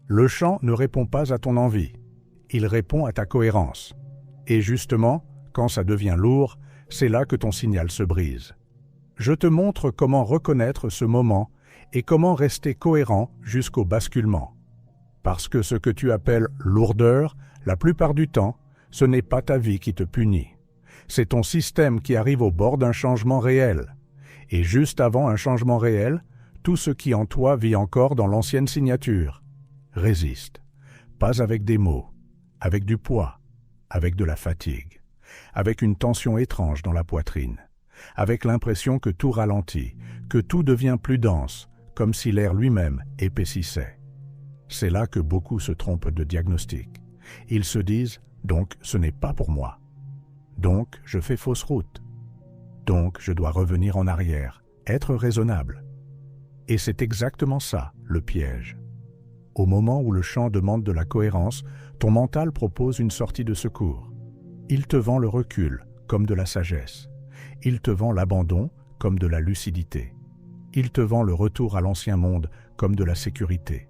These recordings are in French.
Le chant ne répond pas à ton envie, il répond à ta cohérence. Et justement, quand ça devient lourd, c'est là que ton signal se brise. Je te montre comment reconnaître ce moment et comment rester cohérent jusqu'au basculement. Parce que ce que tu appelles lourdeur, la plupart du temps, ce n'est pas ta vie qui te punit. C'est ton système qui arrive au bord d'un changement réel. Et juste avant un changement réel, tout ce qui en toi vit encore dans l'ancienne signature. Résiste. Pas avec des mots, avec du poids, avec de la fatigue, avec une tension étrange dans la poitrine, avec l'impression que tout ralentit, que tout devient plus dense, comme si l'air lui-même épaississait. C'est là que beaucoup se trompent de diagnostic. Ils se disent « donc ce n'est pas pour moi ». Donc je fais fausse route. Donc je dois revenir en arrière, être raisonnable. Et c'est exactement ça, le piège. Au moment où le chant demande de la cohérence, ton mental propose une sortie de secours. Il te vend le recul, comme de la sagesse. Il te vend l'abandon, comme de la lucidité. Il te vend le retour à l'ancien monde, comme de la sécurité.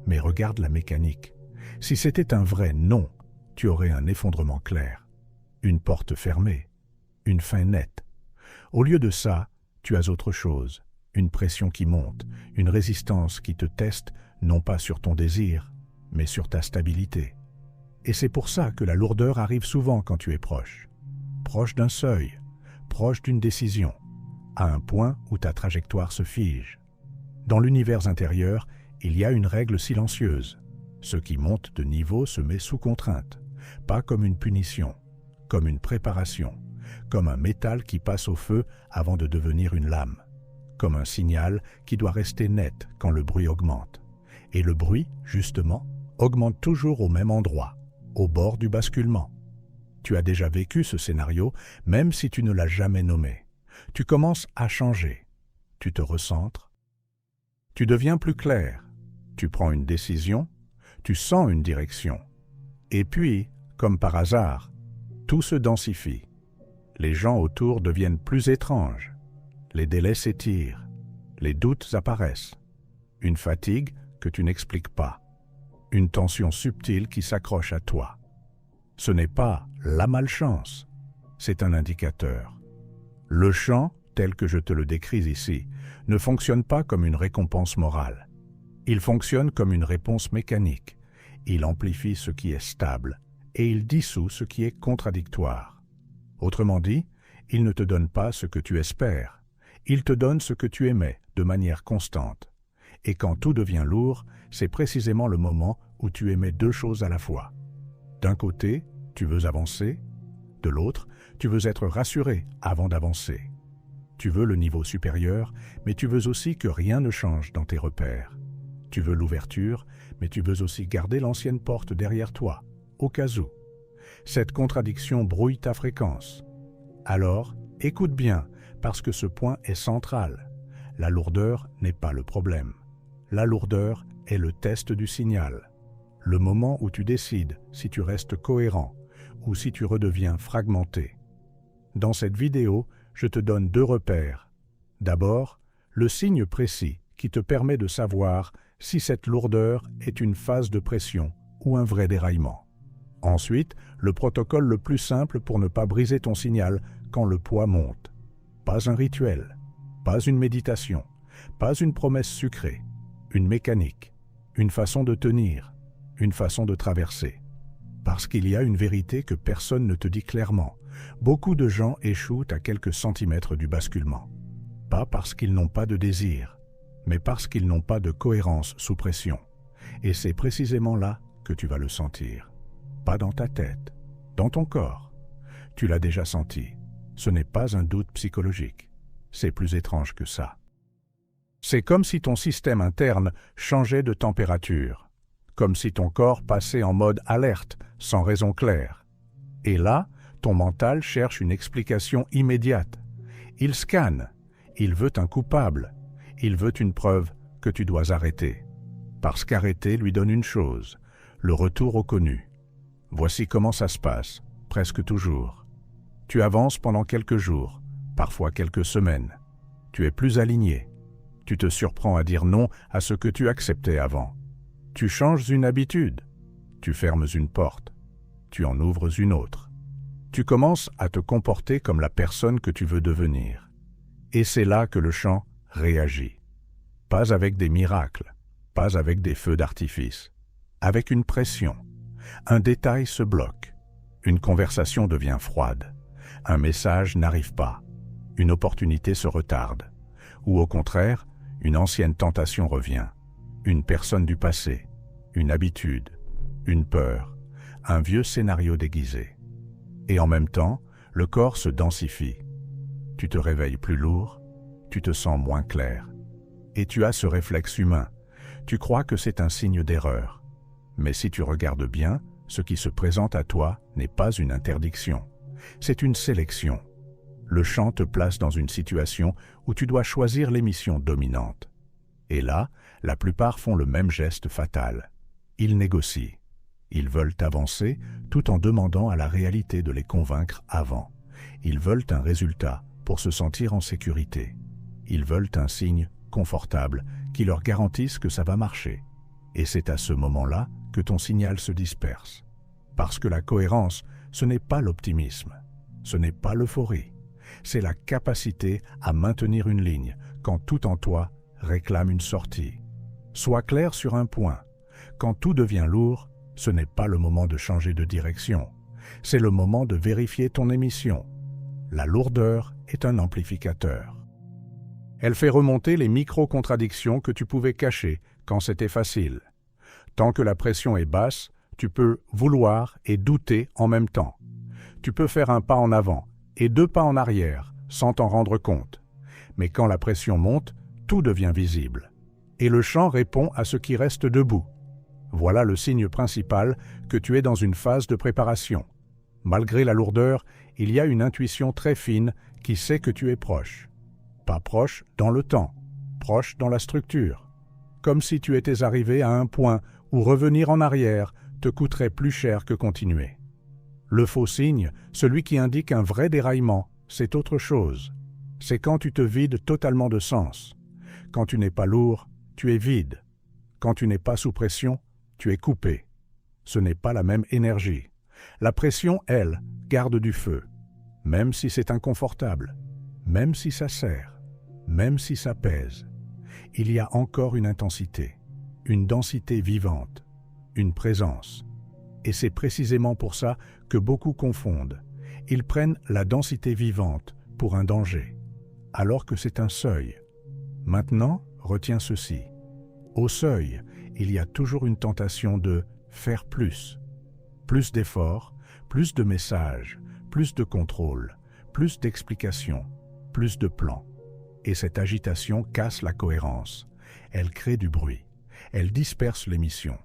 Mais regarde la mécanique. Si c'était un vrai non, tu aurais un effondrement clair, une porte fermée, une fin nette. Au lieu de ça, tu as autre chose, une pression qui monte, une résistance qui te teste non pas sur ton désir, mais sur ta stabilité. Et c'est pour ça que la lourdeur arrive souvent quand tu es proche. Proche d'un seuil, proche d'une décision, à un point où ta trajectoire se fige. Dans l'univers intérieur, il y a une règle silencieuse. Ce qui monte de niveau se met sous contrainte, pas comme une punition, comme une préparation, comme un métal qui passe au feu avant de devenir une lame, comme un signal qui doit rester net quand le bruit augmente. Et le bruit, justement, augmente toujours au même endroit, au bord du basculement. Tu as déjà vécu ce scénario, même si tu ne l'as jamais nommé. Tu commences à changer. Tu te recentres. Tu deviens plus clair. Tu prends une décision. Tu sens une direction. Et puis, comme par hasard, tout se densifie. Les gens autour deviennent plus étranges. Les délais s'étirent. Les doutes apparaissent. Une fatigue que tu n'expliques pas. Une tension subtile qui s'accroche à toi. Ce n'est pas la malchance, c'est un indicateur. Le chant, tel que je te le décris ici, ne fonctionne pas comme une récompense morale. Il fonctionne comme une réponse mécanique. Il amplifie ce qui est stable et il dissout ce qui est contradictoire. Autrement dit, il ne te donne pas ce que tu espères. Il te donne ce que tu émets de manière constante. Et quand tout devient lourd, c'est précisément le moment où tu émets deux choses à la fois. D'un côté, tu veux avancer. De l'autre, tu veux être rassuré avant d'avancer. Tu veux le niveau supérieur, mais tu veux aussi que rien ne change dans tes repères. Tu veux l'ouverture, mais tu veux aussi garder l'ancienne porte derrière toi, au cas où. Cette contradiction brouille ta fréquence. Alors, écoute bien, parce que ce point est central. La lourdeur n'est pas le problème. La lourdeur est le test du signal. Le moment où tu décides si tu restes cohérent ou si tu redeviens fragmenté. Dans cette vidéo, je te donne deux repères. D'abord, le signe précis qui te permet de savoir si cette lourdeur est une phase de pression ou un vrai déraillement. Ensuite, le protocole le plus simple pour ne pas briser ton signal quand le poids monte. Pas un rituel, pas une méditation, pas une promesse sucrée. Une mécanique, une façon de tenir, une façon de traverser. Parce qu'il y a une vérité que personne ne te dit clairement. Beaucoup de gens échouent à quelques centimètres du basculement. Pas parce qu'ils n'ont pas de désir, mais parce qu'ils n'ont pas de cohérence sous pression. Et c'est précisément là que tu vas le sentir. Pas dans ta tête, dans ton corps. Tu l'as déjà senti. Ce n'est pas un doute psychologique. C'est plus étrange que ça. C'est comme si ton système interne changeait de température, comme si ton corps passait en mode alerte, sans raison claire. Et là, ton mental cherche une explication immédiate. Il scanne, il veut un coupable, il veut une preuve que tu dois arrêter. Parce qu'arrêter lui donne une chose, le retour au connu. Voici comment ça se passe, presque toujours. Tu avances pendant quelques jours, parfois quelques semaines. Tu es plus aligné. Tu te surprends à dire non à ce que tu acceptais avant. Tu changes une habitude. Tu fermes une porte. Tu en ouvres une autre. Tu commences à te comporter comme la personne que tu veux devenir. Et c'est là que le chant réagit. Pas avec des miracles, pas avec des feux d'artifice, avec une pression. Un détail se bloque. Une conversation devient froide. Un message n'arrive pas. Une opportunité se retarde. Ou au contraire, une ancienne tentation revient. Une personne du passé, une habitude, une peur, un vieux scénario déguisé. Et en même temps, le corps se densifie. Tu te réveilles plus lourd, tu te sens moins clair. Et tu as ce réflexe humain. Tu crois que c'est un signe d'erreur. Mais si tu regardes bien, ce qui se présente à toi n'est pas une interdiction. C'est une sélection. Le chant te place dans une situation où tu dois choisir l'émission dominante. Et là, la plupart font le même geste fatal. Ils négocient. Ils veulent avancer tout en demandant à la réalité de les convaincre avant. Ils veulent un résultat pour se sentir en sécurité. Ils veulent un signe confortable qui leur garantisse que ça va marcher. Et c'est à ce moment-là que ton signal se disperse. Parce que la cohérence, ce n'est pas l'optimisme, ce n'est pas l'euphorie. C'est la capacité à maintenir une ligne quand tout en toi réclame une sortie. Sois clair sur un point. Quand tout devient lourd, ce n'est pas le moment de changer de direction. C'est le moment de vérifier ton émission. La lourdeur est un amplificateur. Elle fait remonter les micro-contradictions que tu pouvais cacher quand c'était facile. Tant que la pression est basse, tu peux vouloir et douter en même temps. Tu peux faire un pas en avant et 2 pas en arrière sans t'en rendre compte. Mais quand la pression monte, tout devient visible. Et le chant répond à ce qui reste debout. Voilà le signe principal que tu es dans une phase de préparation. Malgré la lourdeur, il y a une intuition très fine qui sait que tu es proche. Pas proche dans le temps, proche dans la structure. Comme si tu étais arrivé à un point où revenir en arrière te coûterait plus cher que continuer. Le faux signe, celui qui indique un vrai déraillement, c'est autre chose. C'est quand tu te vides totalement de sens. Quand tu n'es pas lourd, tu es vide. Quand tu n'es pas sous pression, tu es coupé. Ce n'est pas la même énergie. La pression, elle, garde du feu. Même si c'est inconfortable, même si ça serre, même si ça pèse. Il y a encore une intensité, une densité vivante, une présence. Et c'est précisément pour ça que beaucoup confondent. Ils prennent la densité vivante pour un danger, alors que c'est un seuil. Maintenant, retiens ceci. Au seuil, il y a toujours une tentation de faire plus. Plus d'efforts, plus de messages, plus de contrôle, plus d'explications, plus de plans. Et cette agitation casse la cohérence. Elle crée du bruit. Elle disperse l'émission.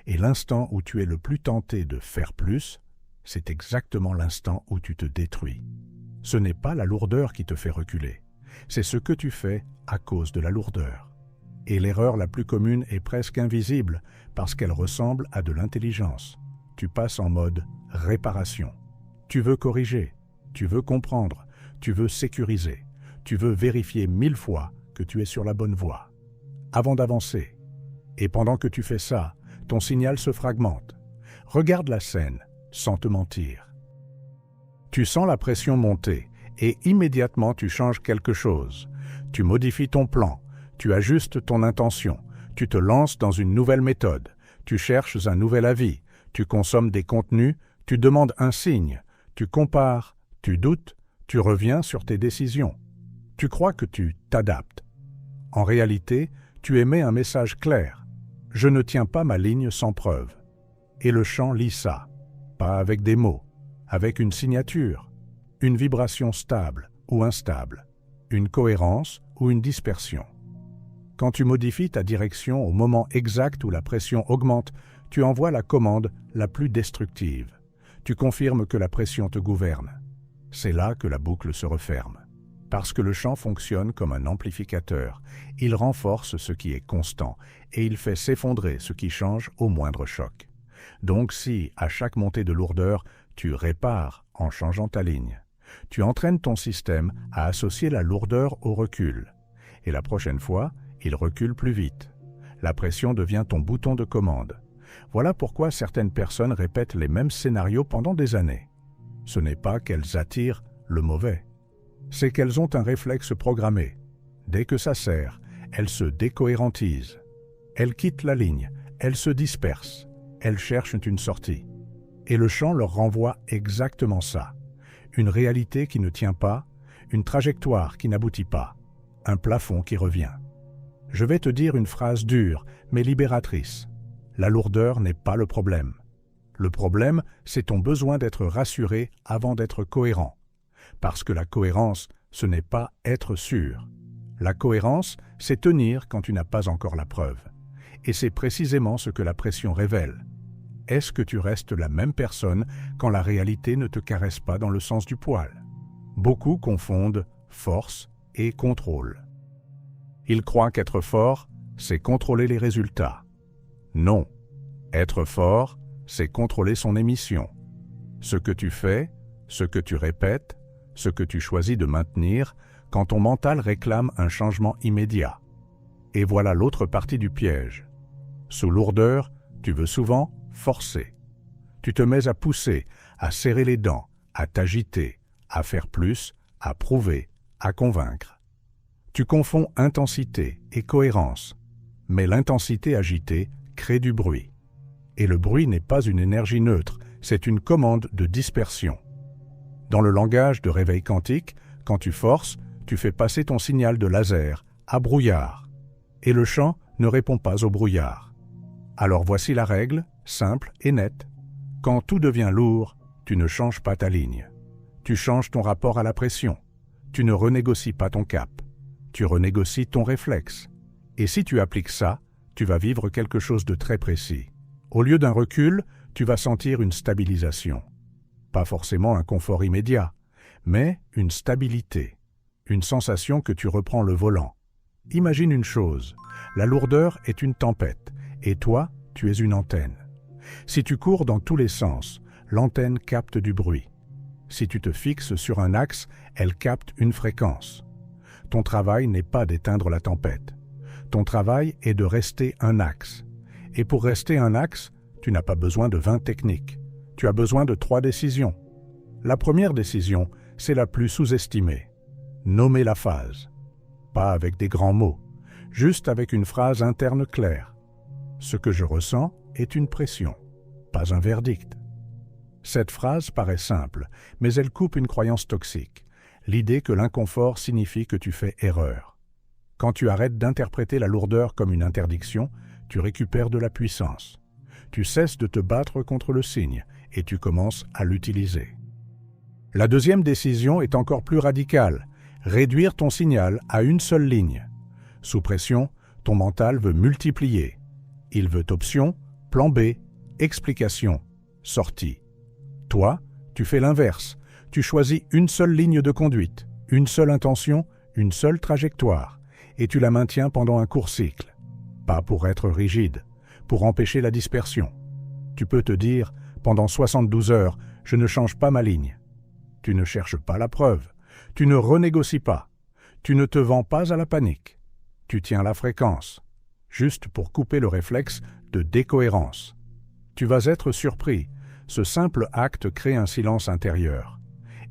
Et l'instant où tu es le plus tenté de faire plus, c'est exactement l'instant où tu te détruis. Ce n'est pas la lourdeur qui te fait reculer. C'est ce que tu fais à cause de la lourdeur. Et l'erreur la plus commune est presque invisible parce qu'elle ressemble à de l'intelligence. Tu passes en mode réparation. Tu veux corriger, tu veux comprendre, tu veux sécuriser, tu veux vérifier 1000 fois que tu es sur la bonne voie. Avant d'avancer. Et pendant que tu fais ça, ton signal se fragmente. Regarde la scène, sans te mentir. Tu sens la pression monter et immédiatement tu changes quelque chose. Tu modifies ton plan, tu ajustes ton intention, tu te lances dans une nouvelle méthode, tu cherches un nouvel avis, tu consommes des contenus, tu demandes un signe, tu compares, tu doutes, tu reviens sur tes décisions. Tu crois que tu t'adaptes. En réalité, tu émets un message clair. Je ne tiens pas ma ligne sans preuve. Et le chant lit ça, pas avec des mots, avec une signature, une vibration stable ou instable, une cohérence ou une dispersion. Quand tu modifies ta direction au moment exact où la pression augmente, tu envoies la commande la plus destructive. Tu confirmes que la pression te gouverne. C'est là que la boucle se referme. Parce que le chant fonctionne comme un amplificateur. Il renforce ce qui est constant et il fait s'effondrer ce qui change au moindre choc. Donc si, à chaque montée de lourdeur, tu répares en changeant ta ligne, tu entraînes ton système à associer la lourdeur au recul. Et la prochaine fois, il recule plus vite. La pression devient ton bouton de commande. Voilà pourquoi certaines personnes répètent les mêmes scénarios pendant des années. Ce n'est pas qu'elles attirent le mauvais. C'est qu'elles ont un réflexe programmé. Dès que ça sert, elles se décohérentisent. Elles quittent la ligne, elles se dispersent, elles cherchent une sortie. Et le chant leur renvoie exactement ça. Une réalité qui ne tient pas, une trajectoire qui n'aboutit pas, un plafond qui revient. Je vais te dire une phrase dure, mais libératrice. La lourdeur n'est pas le problème. Le problème, c'est ton besoin d'être rassuré avant d'être cohérent. Parce que la cohérence, ce n'est pas être sûr. La cohérence, c'est tenir quand tu n'as pas encore la preuve. Et c'est précisément ce que la pression révèle. Est-ce que tu restes la même personne quand la réalité ne te caresse pas dans le sens du poil? Beaucoup confondent force et contrôle. Ils croient qu'être fort, c'est contrôler les résultats. Non. Être fort, c'est contrôler son émission. Ce que tu fais, ce que tu répètes, ce que tu choisis de maintenir quand ton mental réclame un changement immédiat. Et voilà l'autre partie du piège. Sous lourdeur, tu veux souvent forcer. Tu te mets à pousser, à serrer les dents, à t'agiter, à faire plus, à prouver, à convaincre. Tu confonds intensité et cohérence, mais l'intensité agitée crée du bruit. Et le bruit n'est pas une énergie neutre, c'est une commande de dispersion. Dans le langage de réveil quantique, quand tu forces, tu fais passer ton signal de laser à brouillard. Et le chant ne répond pas au brouillard. Alors voici la règle, simple et nette. Quand tout devient lourd, tu ne changes pas ta ligne. Tu changes ton rapport à la pression. Tu ne renégocies pas ton cap. Tu renégocies ton réflexe. Et si tu appliques ça, tu vas vivre quelque chose de très précis. Au lieu d'un recul, tu vas sentir une stabilisation. Pas forcément un confort immédiat, mais une stabilité, une sensation que tu reprends le volant. Imagine une chose, la lourdeur est une tempête, et toi, tu es une antenne. Si tu cours dans tous les sens, l'antenne capte du bruit. Si tu te fixes sur un axe, elle capte une fréquence. Ton travail n'est pas d'éteindre la tempête. Ton travail est de rester un axe. Et pour rester un axe, tu n'as pas besoin de 20 techniques. Tu as besoin de 3 décisions. La première décision, c'est la plus sous-estimée. Nommer la phase. Pas avec des grands mots, juste avec une phrase interne claire. Ce que je ressens est une pression, pas un verdict. Cette phrase paraît simple, mais elle coupe une croyance toxique, l'idée que l'inconfort signifie que tu fais erreur. Quand tu arrêtes d'interpréter la lourdeur comme une interdiction, tu récupères de la puissance. Tu cesses de te battre contre le signe et tu commences à l'utiliser. La deuxième décision est encore plus radicale, réduire ton signal à une seule ligne. Sous pression, ton mental veut multiplier. Il veut option, plan B, explication, sortie. Toi, tu fais l'inverse. Tu choisis une seule ligne de conduite, une seule intention, une seule trajectoire, et tu la maintiens pendant un court cycle. Pas pour être rigide, pour empêcher la dispersion. Tu peux te dire, pendant 72 heures, je ne change pas ma ligne. Tu ne cherches pas la preuve. Tu ne renégocies pas. Tu ne te vends pas à la panique. Tu tiens la fréquence, juste pour couper le réflexe de décohérence. Tu vas être surpris. Ce simple acte crée un silence intérieur.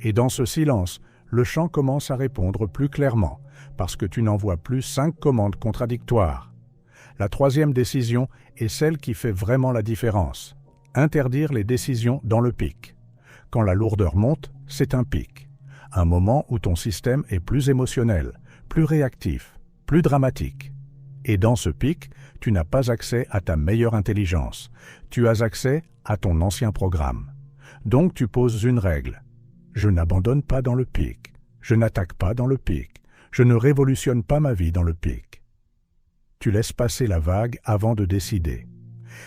Et dans ce silence, le chant commence à répondre plus clairement, parce que tu n'envoies plus 5 commandes contradictoires. La troisième décision est celle qui fait vraiment la différence. Interdire les décisions dans le pic. Quand la lourdeur monte, c'est un pic. Un moment où ton système est plus émotionnel, plus réactif, plus dramatique. Et dans ce pic, tu n'as pas accès à ta meilleure intelligence. Tu as accès à ton ancien programme. Donc tu poses une règle. Je n'abandonne pas dans le pic. Je n'attaque pas dans le pic. Je ne révolutionne pas ma vie dans le pic. Tu laisses passer la vague avant de décider.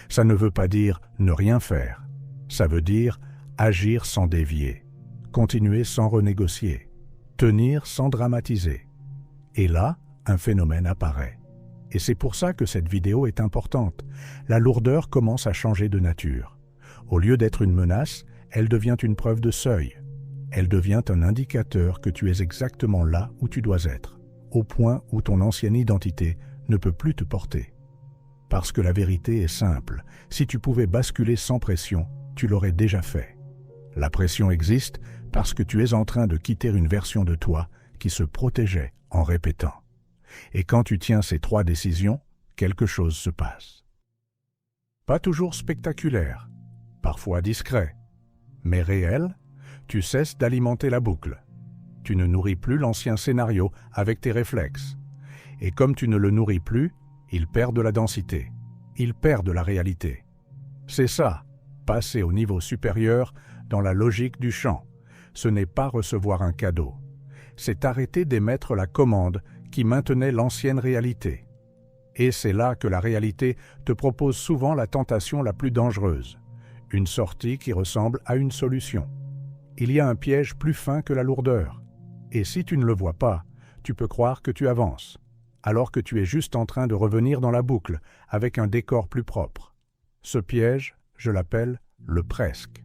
Ça ne veut pas dire ne rien faire. Ça veut dire agir sans dévier, continuer sans renégocier, tenir sans dramatiser. Et là, un phénomène apparaît. Et c'est pour ça que cette vidéo est importante. La lourdeur commence à changer de nature. Au lieu d'être une menace, elle devient une preuve de seuil. Elle devient un indicateur que tu es exactement là où tu dois être, au point où ton ancienne identité ne peut plus te porter. Parce que la vérité est simple. Si tu pouvais basculer sans pression, tu l'aurais déjà fait. La pression existe parce que tu es en train de quitter une version de toi qui se protégeait en répétant. Et quand tu tiens ces 3 décisions, quelque chose se passe. Pas toujours spectaculaire, parfois discret, mais réel, tu cesses d'alimenter la boucle. Tu ne nourris plus l'ancien scénario avec tes réflexes. Et comme tu ne le nourris plus, il perd de la densité, il perd de la réalité. C'est ça, passer au niveau supérieur dans la logique du champ. Ce n'est pas recevoir un cadeau. C'est arrêter d'émettre la commande qui maintenait l'ancienne réalité. Et c'est là que la réalité te propose souvent la tentation la plus dangereuse, une sortie qui ressemble à une solution. Il y a un piège plus fin que la lourdeur. Et si tu ne le vois pas, tu peux croire que tu avances, alors que tu es juste en train de revenir dans la boucle avec un décor plus propre. Ce piège, je l'appelle le presque.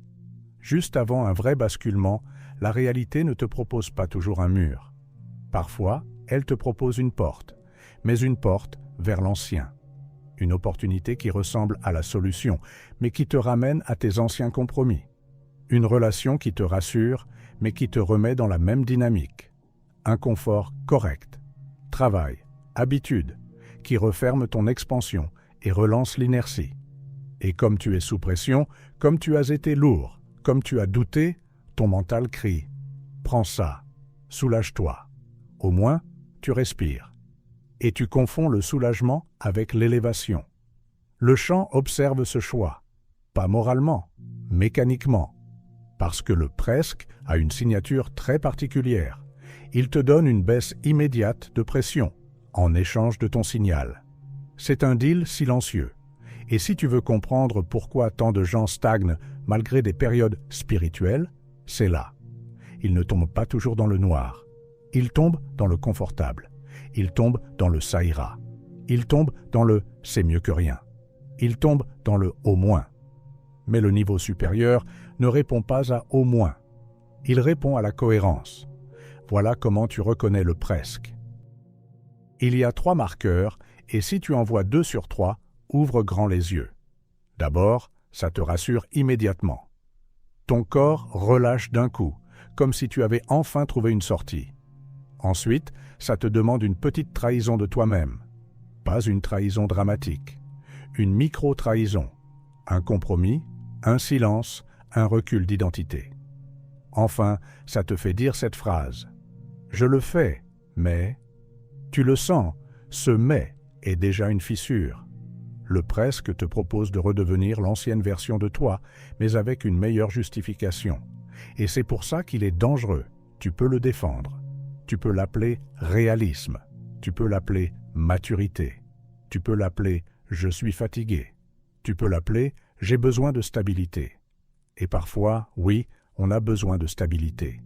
Juste avant un vrai basculement, la réalité ne te propose pas toujours un mur. Parfois, elle te propose une porte, mais une porte vers l'ancien. Une opportunité qui ressemble à la solution, mais qui te ramène à tes anciens compromis. Une relation qui te rassure, mais qui te remet dans la même dynamique. Un confort correct. Travail, habitude, qui referme ton expansion et relance l'inertie. Et comme tu es sous pression, comme tu as été lourd, comme tu as douté, ton mental crie « Prends ça, soulage-toi ». Au moins, tu respires. Et tu confonds le soulagement avec l'élévation. Le champ observe ce choix, pas moralement, mécaniquement, parce que le presque a une signature très particulière. Il te donne une baisse immédiate de pression, en échange de ton signal. C'est un deal silencieux. Et si tu veux comprendre pourquoi tant de gens stagnent malgré des périodes spirituelles, c'est là. Ils ne tombent pas toujours dans le noir. Ils tombent dans le confortable. Ils tombent dans le ça ira. Ils tombent dans le c'est mieux que rien. Ils tombent dans le au moins. Mais le niveau supérieur ne répond pas à au moins. Il répond à la cohérence. Voilà comment tu reconnais le presque. Il y a 3 marqueurs et si tu en vois 2 sur 3, ouvre grand les yeux. D'abord, ça te rassure immédiatement. Ton corps relâche d'un coup, comme si tu avais enfin trouvé une sortie. Ensuite, ça te demande une petite trahison de toi-même. Pas une trahison dramatique. Une micro-trahison. Un compromis, un silence, un recul d'identité. Enfin, ça te fait dire cette phrase. Je le fais, mais... Tu le sens, ce « mais » est déjà une fissure. Le presque te propose de redevenir l'ancienne version de toi, mais avec une meilleure justification. Et c'est pour ça qu'il est dangereux. Tu peux le défendre. Tu peux l'appeler réalisme. Tu peux l'appeler maturité. Tu peux l'appeler je suis fatigué. Tu peux l'appeler j'ai besoin de stabilité. Et parfois, oui, on a besoin de stabilité.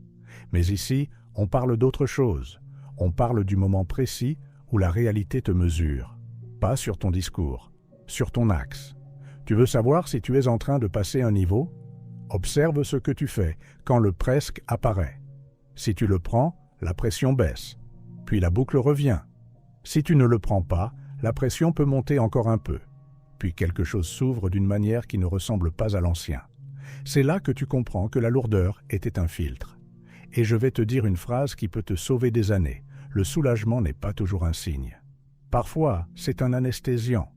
Mais ici, on parle d'autre chose. On parle du moment précis où la réalité te mesure. Pas sur ton discours, sur ton axe. Tu veux savoir si tu es en train de passer un niveau? Observe ce que tu fais quand le presque apparaît. Si tu le prends, la pression baisse. Puis la boucle revient. Si tu ne le prends pas, la pression peut monter encore un peu. Puis quelque chose s'ouvre d'une manière qui ne ressemble pas à l'ancien. C'est là que tu comprends que la lourdeur était un filtre. Et je vais te dire une phrase qui peut te sauver des années. Le soulagement n'est pas toujours un signe. Parfois, c'est un anesthésiant.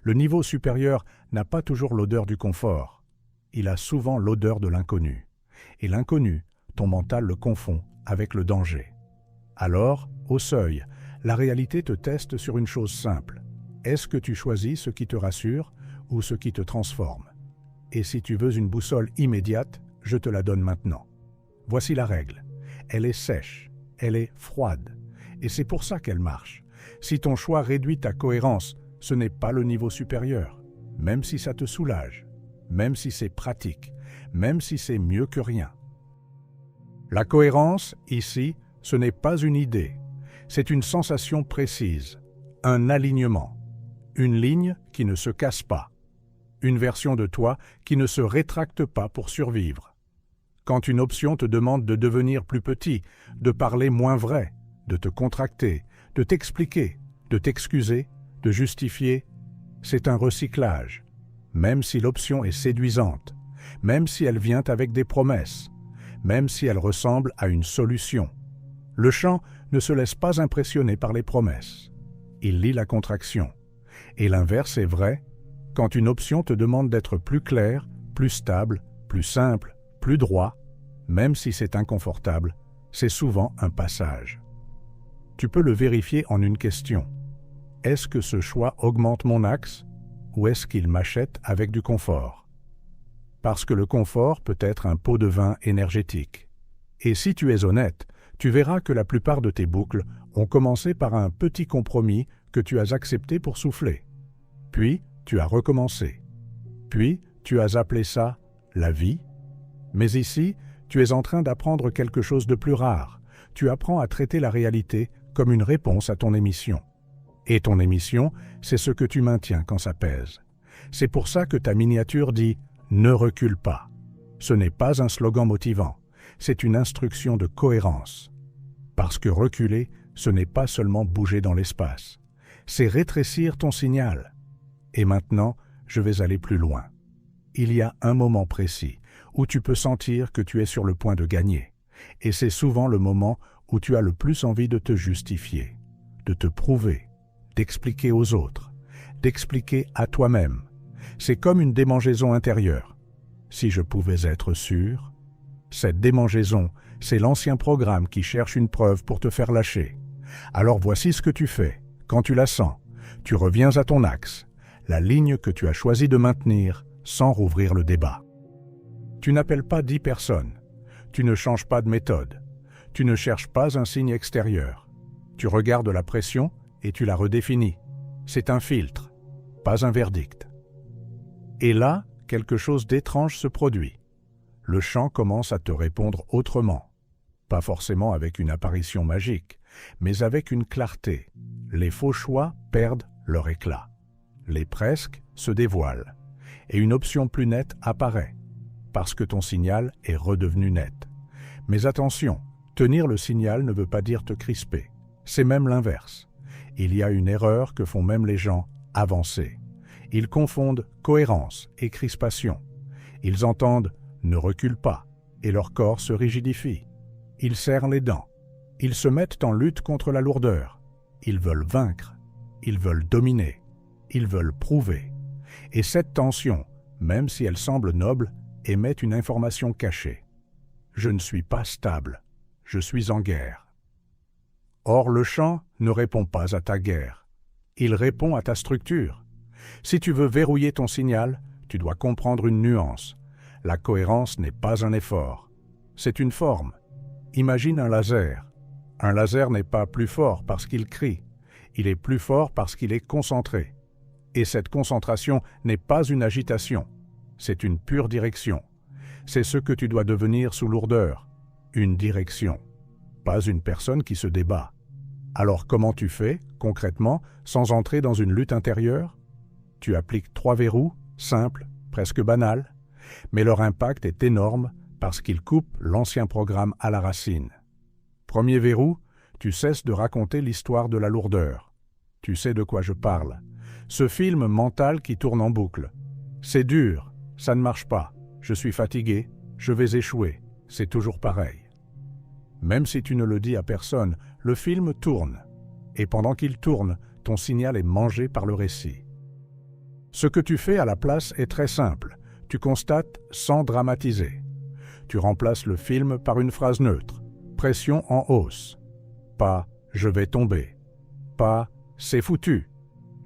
Le niveau supérieur n'a pas toujours l'odeur du confort. Il a souvent l'odeur de l'inconnu. Et l'inconnu, ton mental le confond avec le danger. Alors, au seuil, la réalité te teste sur une chose simple. Est-ce que tu choisis ce qui te rassure ou ce qui te transforme? Et si tu veux une boussole immédiate, je te la donne maintenant. Voici la règle. Elle est sèche, elle est froide. Et c'est pour ça qu'elle marche. Si ton choix réduit ta cohérence, ce n'est pas le niveau supérieur. Même si ça te soulage, même si c'est pratique, même si c'est mieux que rien. La cohérence, ici, ce n'est pas une idée. C'est une sensation précise, un alignement, une ligne qui ne se casse pas, une version de toi qui ne se rétracte pas pour survivre. Quand une option te demande de devenir plus petit, de parler moins vrai, de te contracter, de t'expliquer, de t'excuser, de justifier, C'est un recyclage, même si l'option est séduisante, même si elle vient avec des promesses, même si elle ressemble à une solution. Le champ ne se laisse pas impressionner par les promesses. Il lit la contraction. Et l'inverse est vrai quand une option te demande d'être plus clair, plus stable, plus simple, plus droit, même si c'est inconfortable, c'est souvent un passage. Tu peux le vérifier en une question. Est-ce que ce choix augmente mon axe ou est-ce qu'il m'achète avec du confort? Parce que le confort peut être un pot de vin énergétique. Et si tu es honnête, tu verras que la plupart de tes boucles ont commencé par un petit compromis que tu as accepté pour souffler. Puis, tu as recommencé. Puis, tu as appelé ça la vie. Mais ici, tu es en train d'apprendre quelque chose de plus rare. Tu apprends à traiter la réalité comme une réponse à ton émission. Et ton émission, c'est ce que tu maintiens quand ça pèse. C'est pour ça que ta miniature dit « Ne recule pas ». Ce n'est pas un slogan motivant, c'est une instruction de cohérence. Parce que reculer, ce n'est pas seulement bouger dans l'espace, c'est rétrécir ton signal. Et maintenant, je vais aller plus loin. Il y a un moment précis où tu peux sentir que tu es sur le point de gagner. Et c'est souvent le moment où tu as le plus envie de te justifier, de te prouver, d'expliquer aux autres, d'expliquer à toi-même. C'est comme une démangeaison intérieure. Si je pouvais être sûr, cette démangeaison, c'est l'ancien programme qui cherche une preuve pour te faire lâcher. Alors voici ce que tu fais. Quand tu la sens, tu reviens à ton axe, la ligne que tu as choisi de maintenir sans rouvrir le débat. Tu n'appelles pas 10 personnes. Tu ne changes pas de méthode. Tu ne cherches pas un signe extérieur. Tu regardes la pression et tu la redéfinis. C'est un filtre, pas un verdict. Et là, quelque chose d'étrange se produit. Le champ commence à te répondre autrement. Pas forcément avec une apparition magique, mais avec une clarté. Les faux choix perdent leur éclat. Les presque se dévoilent. Et une option plus nette apparaît, parce que ton signal est redevenu net. Mais attention, tenir le signal ne veut pas dire te crisper. C'est même l'inverse. Il y a une erreur que font même les gens avancer. Ils confondent cohérence et crispation. Ils entendent « ne recule pas » et leur corps se rigidifie. Ils serrent les dents. Ils se mettent en lutte contre la lourdeur. Ils veulent vaincre. Ils veulent dominer. Ils veulent prouver. Et cette tension, même si elle semble noble, émet une information cachée. Je ne suis pas stable. Je suis en guerre. Or, le champ ne répond pas à ta guerre. Il répond à ta structure. Si tu veux verrouiller ton signal, tu dois comprendre une nuance. La cohérence n'est pas un effort. C'est une forme. Imagine un laser. Un laser n'est pas plus fort parce qu'il crie. Il est plus fort parce qu'il est concentré. Et cette concentration n'est pas une agitation. C'est une pure direction. C'est ce que tu dois devenir sous lourdeur. Une direction. Pas une personne qui se débat. Alors comment tu fais, concrètement, sans entrer dans une lutte intérieure? Tu appliques 3 verrous, simples, presque banals, mais leur impact est énorme parce qu'ils coupent l'ancien programme à la racine. Premier verrou, tu cesses de raconter l'histoire de la lourdeur. Tu sais de quoi je parle. Ce film mental qui tourne en boucle. C'est dur, ça ne marche pas, je suis fatigué, je vais échouer, c'est toujours pareil. Même si tu ne le dis à personne, le film tourne. Et pendant qu'il tourne, ton signal est mangé par le récit. Ce que tu fais à la place est très simple. Tu constates sans dramatiser. Tu remplaces le film par une phrase neutre. Pression en hausse. Pas « je vais tomber ». Pas « c'est foutu ».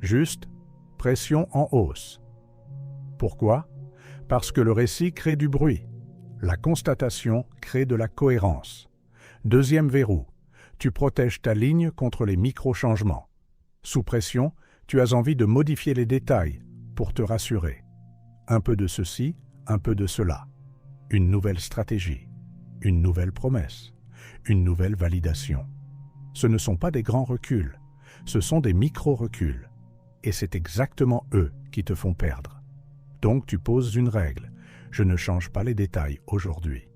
Juste « pression en hausse ». Pourquoi? Parce que le récit crée du bruit. La constatation crée de la cohérence. Deuxième verrou. Tu protèges ta ligne contre les micro-changements. Sous pression, tu as envie de modifier les détails pour te rassurer. Un peu de ceci, un peu de cela. Une nouvelle stratégie, une nouvelle promesse, une nouvelle validation. Ce ne sont pas des grands reculs, ce sont des micro-reculs. Et c'est exactement eux qui te font perdre. Donc tu poses une règle. Je ne change pas les détails aujourd'hui.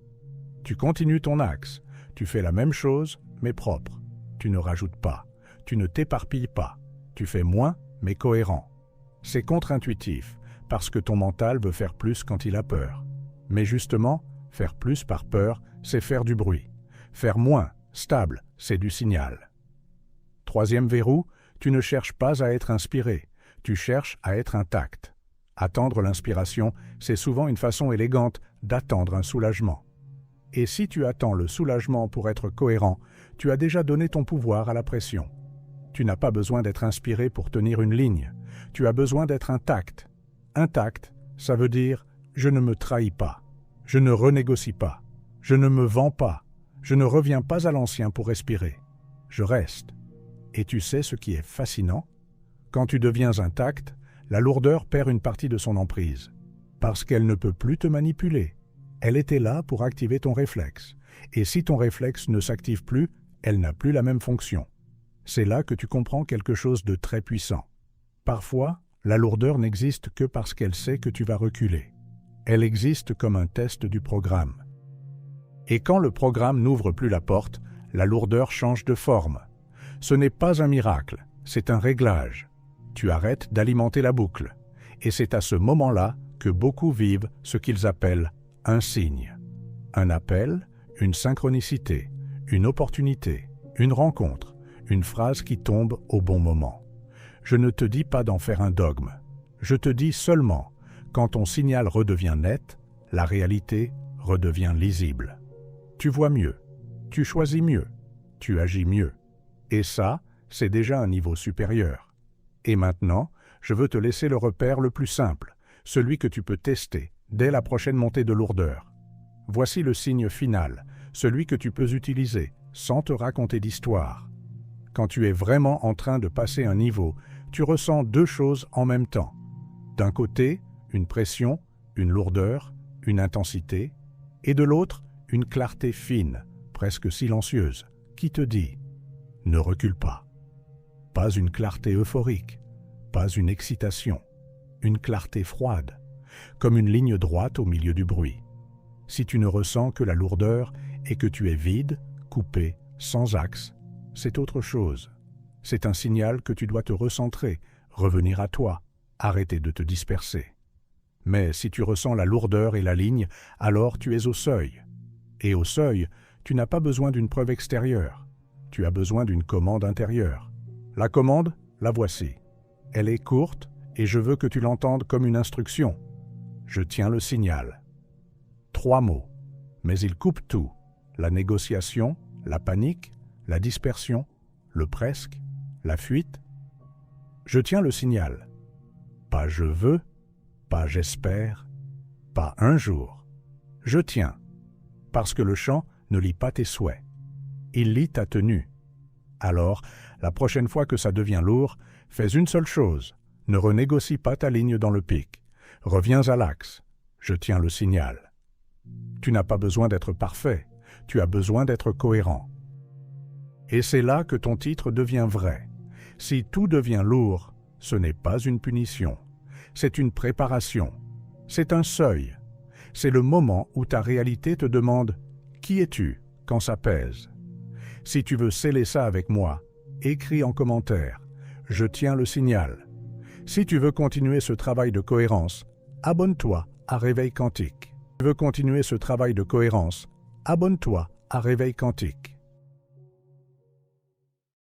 Tu continues ton axe. Tu fais la même chose, mais propre. Tu ne rajoutes pas. Tu ne t'éparpilles pas. Tu fais moins, mais cohérent. C'est contre-intuitif, parce que ton mental veut faire plus quand il a peur. Mais justement, faire plus par peur, c'est faire du bruit. Faire moins, stable, c'est du signal. Troisième verrou, tu ne cherches pas à être inspiré, tu cherches à être intact. Attendre l'inspiration, c'est souvent une façon élégante d'attendre un soulagement. Et si tu attends le soulagement pour être cohérent, tu as déjà donné ton pouvoir à la pression. Tu n'as pas besoin d'être inspiré pour tenir une ligne, tu as besoin d'être intact. Intact, ça veut dire « je ne me trahis pas, je ne renégocie pas, je ne me vends pas, je ne reviens pas à l'ancien pour respirer, je reste ». Et tu sais ce qui est fascinant? Quand tu deviens intact, la lourdeur perd une partie de son emprise, parce qu'elle ne peut plus te manipuler. Elle était là pour activer ton réflexe, et si ton réflexe ne s'active plus, elle n'a plus la même fonction. C'est là que tu comprends quelque chose de très puissant. Parfois, la lourdeur n'existe que parce qu'elle sait que tu vas reculer. Elle existe comme un test du programme. Et quand le programme n'ouvre plus la porte, la lourdeur change de forme. Ce n'est pas un miracle, c'est un réglage. Tu arrêtes d'alimenter la boucle. Et c'est à ce moment-là que beaucoup vivent ce qu'ils appellent un signe. Un appel, une synchronicité, une opportunité, une rencontre, une phrase qui tombe au bon moment. Je ne te dis pas d'en faire un dogme. Je te dis seulement, quand ton signal redevient net, la réalité redevient lisible. Tu vois mieux, tu choisis mieux, tu agis mieux. Et ça, c'est déjà un niveau supérieur. Et maintenant, je veux te laisser le repère le plus simple, celui que tu peux tester dès la prochaine montée de lourdeur. Voici le signe final, celui que tu peux utiliser sans te raconter d'histoire. Quand tu es vraiment en train de passer un niveau, tu ressens deux choses en même temps. D'un côté, une pression, une lourdeur, une intensité, et de l'autre, une clarté fine, presque silencieuse, qui te dit « Ne recule pas ». Pas une clarté euphorique, pas une excitation, une clarté froide, comme une ligne droite au milieu du bruit. Si tu ne ressens que la lourdeur et que tu es vide, coupé, sans axe, c'est autre chose. C'est un signal que tu dois te recentrer, revenir à toi, arrêter de te disperser. Mais si tu ressens la lourdeur et la ligne, alors tu es au seuil. Et au seuil, tu n'as pas besoin d'une preuve extérieure. Tu as besoin d'une commande intérieure. La commande, la voici. Elle est courte et je veux que tu l'entendes comme une instruction. Je tiens le signal. 3 mots, mais ils coupent tout. La négociation, la panique, la dispersion, le presque, la fuite. Je tiens le signal. Pas je veux, pas j'espère, pas un jour. Je tiens, parce que le chant ne lit pas tes souhaits. Il lit ta tenue. Alors, la prochaine fois que ça devient lourd, fais une seule chose. Ne renégocie pas ta ligne dans le pic. Reviens à l'axe. Je tiens le signal. Tu n'as pas besoin d'être parfait. Tu as besoin d'être cohérent. Et c'est là que ton titre devient vrai. Si tout devient lourd, ce n'est pas une punition. C'est une préparation. C'est un seuil. C'est le moment où ta réalité te demande « Qui es-tu » quand ça pèse. Si tu veux sceller ça avec moi, écris en commentaire « Je tiens le signal ». Si tu veux continuer ce travail de cohérence, abonne-toi à Réveil Quantique. Si tu veux continuer ce travail de cohérence, abonne-toi à Réveil Quantique.